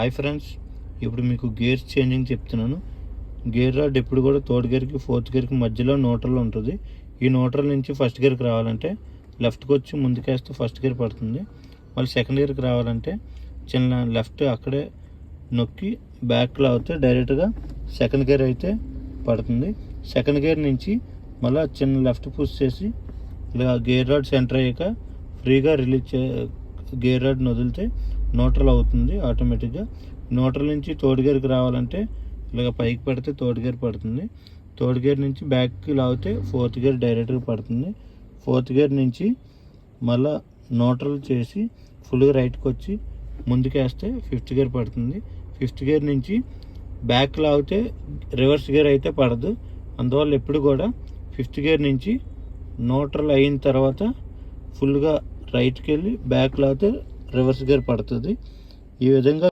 Hi friends, ఇప్పుడు మీకు gears changing చెప్తున్నాను. గేర్ రాడ్ ఎప్పుడు కూడా థర్డ్ గేర్కి ఫోర్త్ గేర్కి మధ్యలో న్యూట్రల్ ఉంటుంది. ఈ న్యూట్రల్ నుంచి ఫస్ట్ గేర్కి రావాలంటే లెఫ్ట్కి వచ్చి ముందుకేస్తే ఫస్ట్ గేర్ పడుతుంది. మళ్ళీ సెకండ్ గేర్కి రావాలంటే చిన్న లెఫ్ట్ అక్కడే నొక్కి బ్యాక్లో అవుతే డైరెక్ట్గా సెకండ్ గేర్ అయితే పడుతుంది. సెకండ్ గేర్ నుంచి మళ్ళీ చిన్న లెఫ్ట్ పుష్ చేసి ఇలా గేర్ రాడ్ సెంటర్ అయ్యాక ఫ్రీగా రిలీజ్ గేర్ రాడ్ని వదిలితే న్యూట్రల్ అవుతుంది ఆటోమేటిక్గా. న్యూట్రల్ నుంచి థర్డ్ గేర్కి రావాలంటే ఇలాగ పైకి పడితే థర్డ్ గేర్ పడుతుంది. థర్డ్ గేర్ నుంచి బ్యాక్కి లాగితే ఫోర్త్ గేర్ డైరెక్ట్గా పడుతుంది. ఫోర్త్ గేర్ నుంచి మళ్ళీ న్యూట్రల్ చేసి ఫుల్గా రైట్కి వచ్చి ముందుకేస్తే ఫిఫ్త్ గేర్ పడుతుంది. ఫిఫ్త్ గేర్ నుంచి బ్యాక్ లాగితే రివర్స్ గేర్ అయితే పడదు. అందువల్ల ఎప్పుడు కూడా ఫిఫ్త్ గేర్ నుంచి న్యూట్రల్ అయిన తర్వాత ఫుల్గా రైట్కి వెళ్ళి బ్యాక్ లాగితే రివర్స్ గేర్ పడుతుంది. ఈ విధంగా